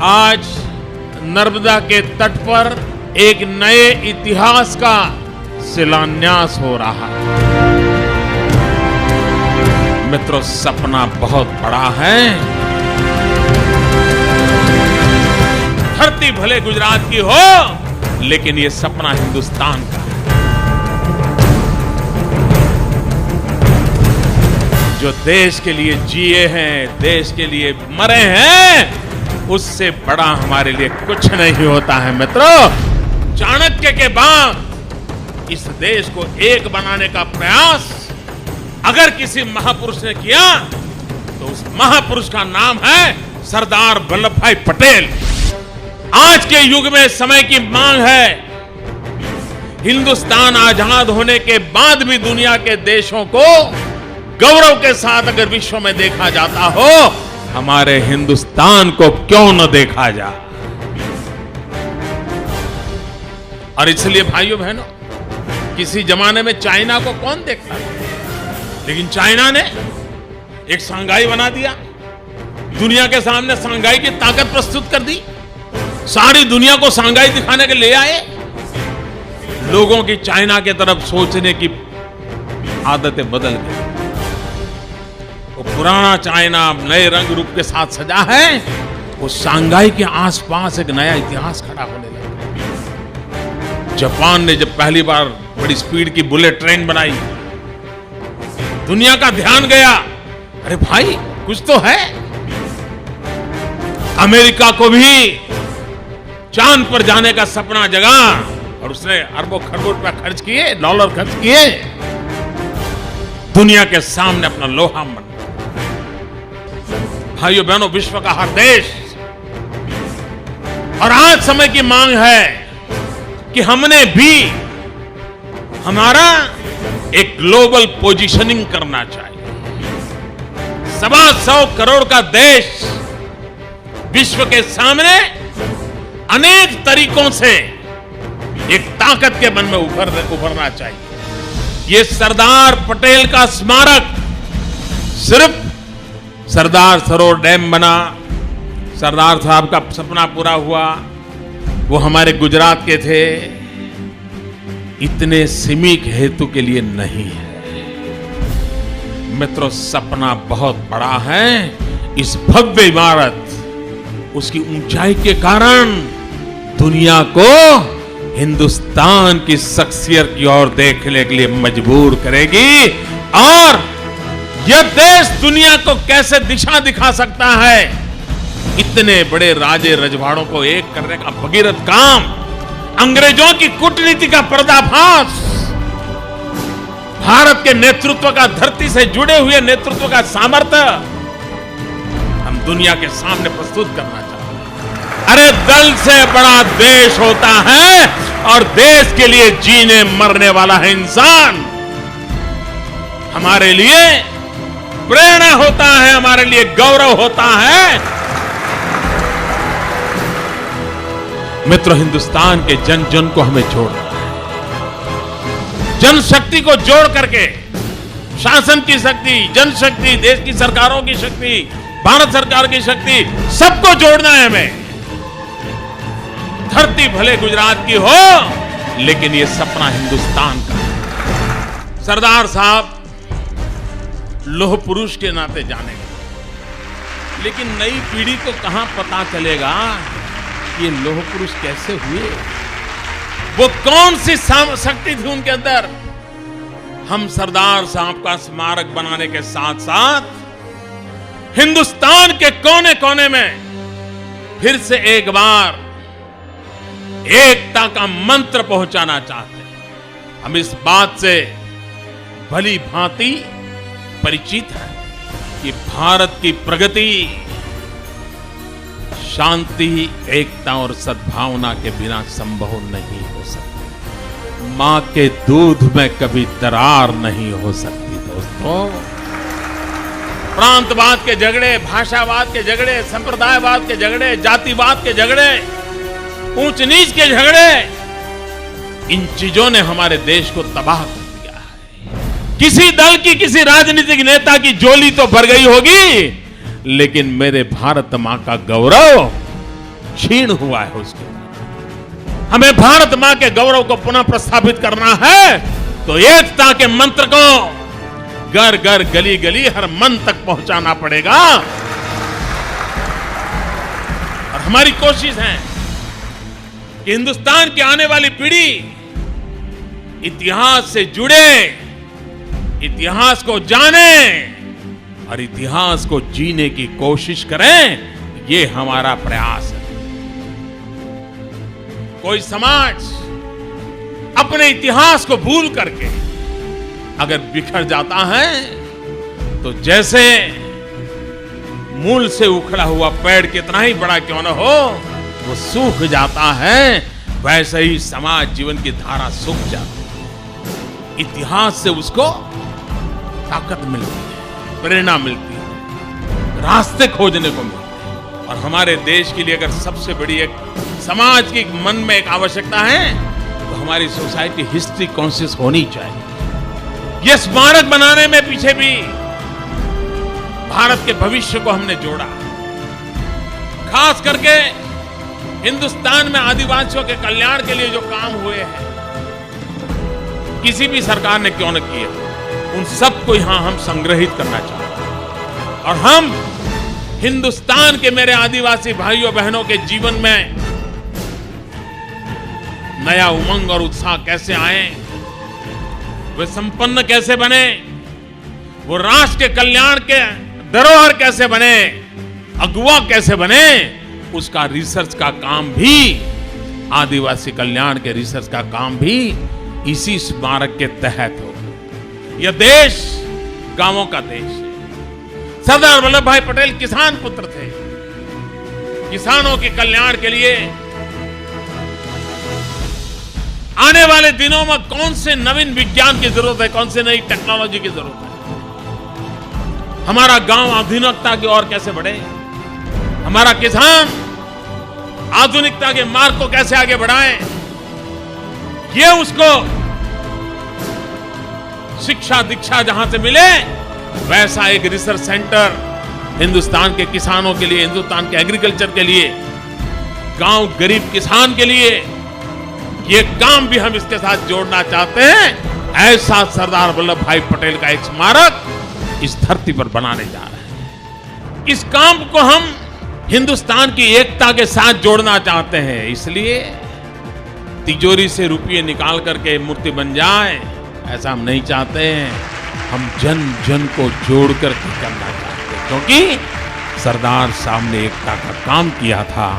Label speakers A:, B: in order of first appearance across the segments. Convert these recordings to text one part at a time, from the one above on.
A: आज नर्मदा के तट पर एक नए इतिहास का शिलान्यास हो रहा है। मित्रों, सपना बहुत बड़ा है। धरती भले गुजरात की हो, लेकिन ये सपना हिंदुस्तान का है। जो देश के लिए जिए हैं, देश के लिए मरे हैं, उससे बड़ा हमारे लिए कुछ नहीं होता है। मित्रों, चाणक्य के बाद इस देश को एक बनाने का प्रयास अगर किसी महापुरुष ने किया तो उस महापुरुष का नाम है सरदार वल्लभ भाई पटेल। आज के युग में समय की मांग है। हिंदुस्तान आजाद होने के बाद भी दुनिया के देशों को गौरव के साथ अगर विश्व में देखा जाता हो, हमारे हिंदुस्तान को क्यों न देखा जाए। और इसलिए भाइयों बहनों, किसी जमाने में चाइना को कौन देखता था, लेकिन चाइना ने एक शंघाई बना दिया। दुनिया के सामने शंघाई की ताकत प्रस्तुत कर दी। सारी दुनिया को शंघाई दिखाने के ले आए। लोगों की चाइना की तरफ सोचने की आदतें बदल गई। वो पुराना चाइना नए रंग रूप के साथ सजा है। वो शंघाई के आसपास एक नया इतिहास खड़ा होने लगा। जापान ने जब पहली बार बड़ी स्पीड की बुलेट ट्रेन बनाई, दुनिया का ध्यान गया, अरे भाई कुछ तो है। अमेरिका को भी चांद पर जाने का सपना जगा और उसने अरबों खरबों रुपया खर्च किए, डॉलर खर्च किए, दुनिया के सामने अपना लोहा मन। भाइयों बहनों, विश्व का हर देश, और आज समय की मांग है कि हमने भी हमारा एक ग्लोबल पोजीशनिंग करना चाहिए। 125 करोड़ का देश विश्व के सामने अनेक तरीकों से एक ताकत के मन में उभरना चाहिए। ये सरदार पटेल का स्मारक सिर्फ सरदार सरोवर डैम बना, सरदार साहब का सपना पूरा हुआ, वो हमारे गुजरात के थे, इतने सीमित हेतु के लिए नहीं है। मित्रों, सपना बहुत बड़ा है। इस भव्य इमारत उसकी ऊंचाई के कारण दुनिया को हिंदुस्तान की शख्सियत की ओर देखने के लिए मजबूर करेगी। और यह देश दुनिया को कैसे दिशा दिखा सकता है, इतने बड़े राजे रजवाड़ों को एक करने का भगीरथ काम, अंग्रेजों की कूटनीति का पर्दाफाश, भारत के नेतृत्व का, धरती से जुड़े हुए नेतृत्व का सामर्थ्य हम दुनिया के सामने प्रस्तुत करना चाहते हैं। अरे दल से बड़ा देश होता है और देश के लिए जीने मरने वाला है इंसान। हमारे लिए प्रेरणा होता है, हमारे लिए गौरव होता है। मित्रों, हिंदुस्तान के जन जन को हमें जोड़ना है। जनशक्ति को जोड़ करके, शासन की शक्ति, जनशक्ति, देश की सरकारों की शक्ति, भारत सरकार की शक्ति, सबको जोड़ना है हमें। धरती भले गुजरात की हो, लेकिन ये सपना हिंदुस्तान का है। सरदार साहब लोह पुरुष के नाते जाने गए, लेकिन नई पीढ़ी को कहां पता चलेगा ये लोह पुरुष कैसे हुए, वो कौन सी शक्ति थी उनके अंदर। हम सरदार साहब का स्मारक बनाने के साथ साथ हिंदुस्तान के कोने कोने में फिर से एक बार एकता का मंत्र पहुंचाना चाहते हैं। हम इस बात से भली भांति परिचित है कि भारत की प्रगति शांति, एकता और सद्भावना के बिना संभव नहीं हो सकती। मां के दूध में कभी दरार नहीं हो सकती। दोस्तों, प्रांतवाद के झगड़े, भाषावाद के झगड़े, संप्रदायवाद के झगड़े, जातिवाद के झगड़े, ऊंच नीच के झगड़े, इन चीजों ने हमारे देश को तबाह कर दिया है। किसी दल की, किसी राजनीतिक नेता की झोली तो भर गई होगी, लेकिन मेरे भारत मां का गौरव क्षीण हुआ है उसके। हमें भारत मां के गौरव को पुनः प्रस्थापित करना है तो एकता के मंत्र को घर घर गली गली हर मन तक पहुंचाना पड़ेगा। और हमारी कोशिश है कि हिंदुस्तान की आने वाली पीढ़ी इतिहास से जुड़े, इतिहास को जाने और इतिहास को जीने की कोशिश करें। ये हमारा प्रयास है। कोई समाज अपने इतिहास को भूल करके अगर बिखर जाता है तो जैसे मूल से उखड़ा हुआ पेड़ कितना ही बड़ा क्यों न हो वो सूख जाता है, वैसे ही समाज जीवन की धारा सूख जाती है। इतिहास से उसको ताकत मिलती है, प्रेरणा मिलती है, रास्ते खोजने को मिलते हैं। और हमारे देश के लिए अगर सबसे बड़ी एक समाज की मन में एक आवश्यकता है तो हमारी सोसाइटी हिस्ट्री कॉन्शियस होनी चाहिए। यह स्मारक बनाने में पीछे भी भारत के भविष्य को हमने जोड़ा। खास करके हिंदुस्तान में आदिवासियों के कल्याण के लिए जो काम हुए हैं, किसी भी सरकार ने क्यों न किए, उन सबको यहां हम संग्रहित करना चाहते हैं। और हम हिंदुस्तान के मेरे आदिवासी भाइयों बहनों के जीवन में नया उमंग और उत्साह कैसे आए, वे संपन्न कैसे बने, वो राष्ट्र के कल्याण के धरोहर कैसे बने, अगुवा कैसे बने, उसका रिसर्च का काम भी, आदिवासी कल्याण के रिसर्च का काम भी इसी स्मारक के तहत हो। यह देश गांवों का देश है। सरदार वल्लभ भाई पटेल किसान पुत्र थे। किसानों के कल्याण के लिए आने वाले दिनों में कौन से नवीन विज्ञान की जरूरत है, कौन से नई टेक्नोलॉजी की जरूरत है, हमारा गांव आधुनिकता की ओर कैसे बढ़े, हमारा किसान आधुनिकता के मार्ग को कैसे आगे बढ़ाए, ये उसको शिक्षा दीक्षा जहां से मिले, वैसा एक रिसर्च सेंटर हिंदुस्तान के किसानों के लिए, हिंदुस्तान के एग्रीकल्चर के लिए, गांव गरीब किसान के लिए, ये काम भी हम इसके साथ जोड़ना चाहते हैं। ऐसा सरदार वल्लभ भाई पटेल का एक स्मारक इस धरती पर बनाने जा रहे हैं। इस काम को हम हिंदुस्तान की एकता के साथ जोड़ना चाहते हैं। इसलिए तिजोरी से रुपये निकाल करके मूर्ति बन जाए, ऐसा हम नहीं चाहते हैं। हम जन जन को जोड़कर करना चाहते हैं, क्योंकि सरदार साहब ने एकता का काम किया था।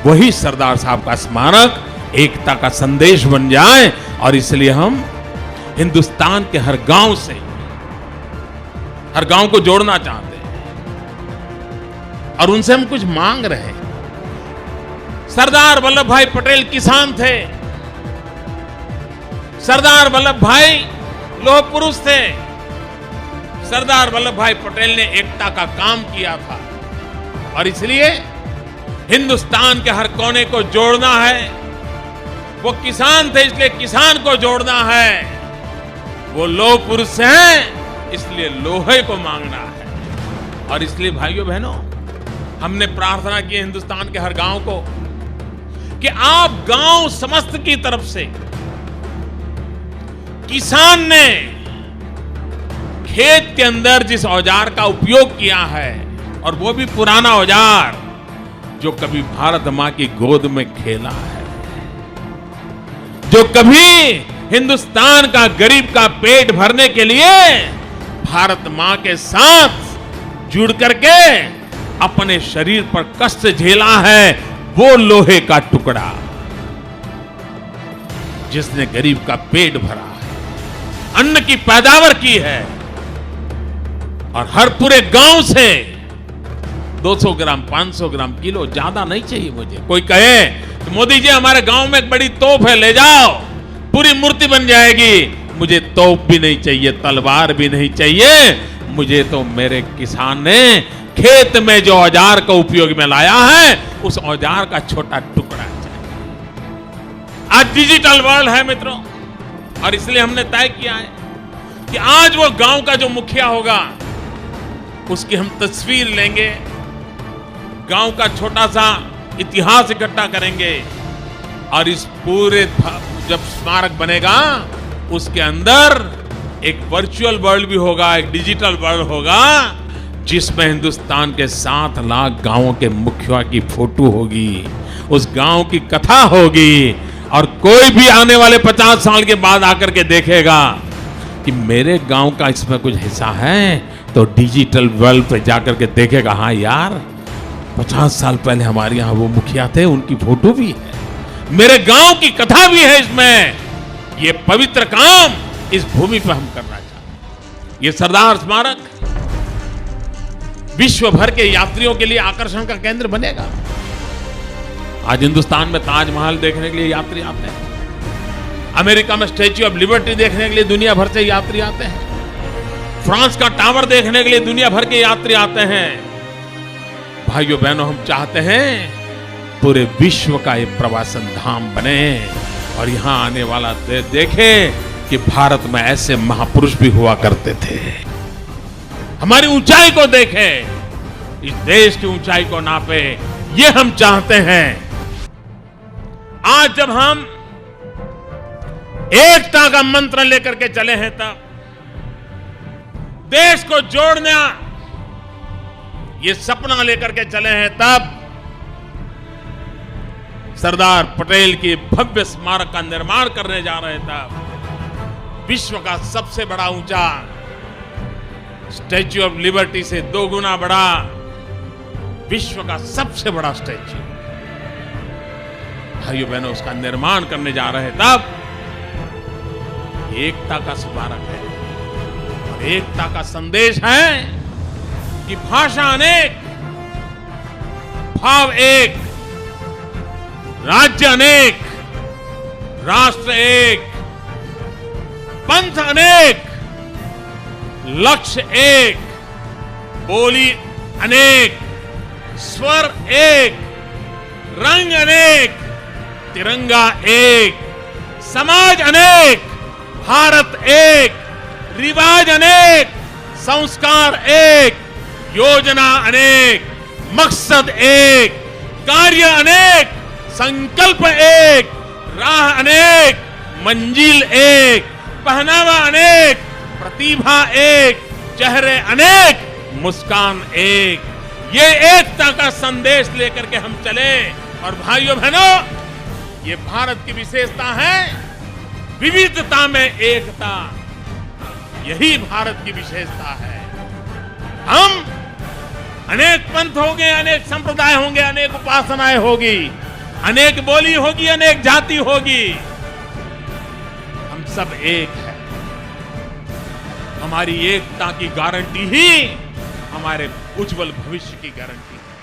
A: वही सरदार साहब का स्मारक एकता का संदेश बन जाए। और इसलिए हम हिंदुस्तान के हर गांव से हर गांव को जोड़ना चाहते हैं और उनसे हम कुछ मांग रहे हैं। सरदार वल्लभ भाई पटेल किसान थे, सरदार वल्लभ भाई लौह पुरुष थे, सरदार वल्लभ भाई पटेल ने एकता का काम किया था। और इसलिए हिंदुस्तान के हर कोने को जोड़ना है। वो किसान थे इसलिए किसान को जोड़ना है। वो लौह पुरुष हैं इसलिए लोहे को मांगना है। और इसलिए भाइयों बहनों, हमने प्रार्थना की हिंदुस्तान के हर गांव को कि आप गांव समस्त की तरफ से किसान ने खेत के अंदर जिस औजार का उपयोग किया है, और वो भी पुराना औजार जो कभी भारत मां की गोद में खेला है, जो कभी हिंदुस्तान का गरीब का पेट भरने के लिए भारत मां के साथ जुड़ करके अपने शरीर पर कष्ट झेला है, वो लोहे का टुकड़ा जिसने गरीब का पेट भरा है, अन्न की पैदावार की है। और हर पूरे गांव से 200 ग्राम 500 ग्राम किलो ज्यादा नहीं चाहिए मुझे। कोई कहे तो मोदी जी हमारे गांव में एक बड़ी तोप है, ले जाओ, पूरी मूर्ति बन जाएगी। मुझे तोप भी नहीं चाहिए, तलवार भी नहीं चाहिए, मुझे तो मेरे किसान ने खेत में जो औजार का उपयोग में लाया है उस औजार का छोटा टुकड़ा चाहिए। आज डिजिटल वर्ल्ड है मित्रों, और इसलिए हमने तय किया है कि आज वो गांव का जो मुखिया होगा उसकी हम तस्वीर लेंगे, गांव का छोटा सा इतिहास इकट्ठा करेंगे और इस पूरे जब स्मारक बनेगा उसके अंदर एक वर्चुअल वर्ल्ड भी होगा, एक डिजिटल वर्ल्ड होगा, जिसमें हिंदुस्तान के 7 लाख गांवों के मुखिया की फोटो होगी, उस गांव की कथा होगी, और कोई भी आने वाले 50 साल के बाद आकर के देखेगा कि मेरे गांव का इसमें कुछ हिस्सा है, तो डिजिटल वर्ल्ड पे जाकर के देखेगा, हाँ यार 50 साल पहले हमारे यहाँ वो मुखिया थे, उनकी फोटो भी है, मेरे गांव की कथा भी है इसमें। ये पवित्र काम इस भूमि पर हम करना चाहते हैं। ये सरदार स्मारक विश्व भर के यात्रियों के लिए आकर्षण का केंद्र बनेगा। आज हिंदुस्तान में ताजमहल देखने के लिए यात्री आते हैं, अमेरिका में स्टैच्यू ऑफ लिबर्टी देखने के लिए दुनिया भर से यात्री आते हैं, फ्रांस का टावर देखने के लिए दुनिया भर के यात्री आते हैं। भाइयों बहनों, हम चाहते हैं पूरे विश्व का ये प्रवासन धाम बने और यहां आने वाला देखे कि भारत में ऐसे महापुरुष भी हुआ करते थे। हमारी ऊंचाई को देखे, इस देश की ऊंचाई को नापे, ये हम चाहते हैं। आज जब हम एकता का मंत्र लेकर के चले हैं, तब देश को जोड़ना ये सपना लेकर के चले हैं, तब सरदार पटेल की भव्य स्मारक का निर्माण करने जा रहे हैं, तब विश्व का सबसे बड़ा ऊंचा स्टैच्यू ऑफ लिबर्टी से 2 गुना बड़ा विश्व का सबसे बड़ा स्टैच्यू, भाइयों बहनों, उसका निर्माण करने जा रहे हैं, तब एकता का स्मारक है और एकता का संदेश है कि भाषा अनेक, भाव एक, राज्य अनेक, राष्ट्र एक, पंथ अनेक, लक्ष्य एक, बोली अनेक, स्वर एक, रंग अनेक, तिरंगा एक, समाज अनेक, भारत एक, रिवाज अनेक, संस्कार एक, योजना अनेक, मकसद एक, कार्य अनेक, संकल्प एक, राह अनेक, मंजिल एक, पहनावा अनेक, प्रतिभा एक, चेहरे अनेक, मुस्कान एक। ये एकता का संदेश लेकर के हम चले। और भाइयों बहनों, ये भारत की विशेषता है, विविधता में एकता, यही भारत की विशेषता है। हम अनेक पंथ होंगे, अनेक संप्रदाय होंगे, अनेक उपासनाएं होगी, अनेक बोली होगी, अनेक जाति होगी, हम सब एक हैं। हमारी एकता की गारंटी ही हमारे उज्जवल भविष्य की गारंटी है।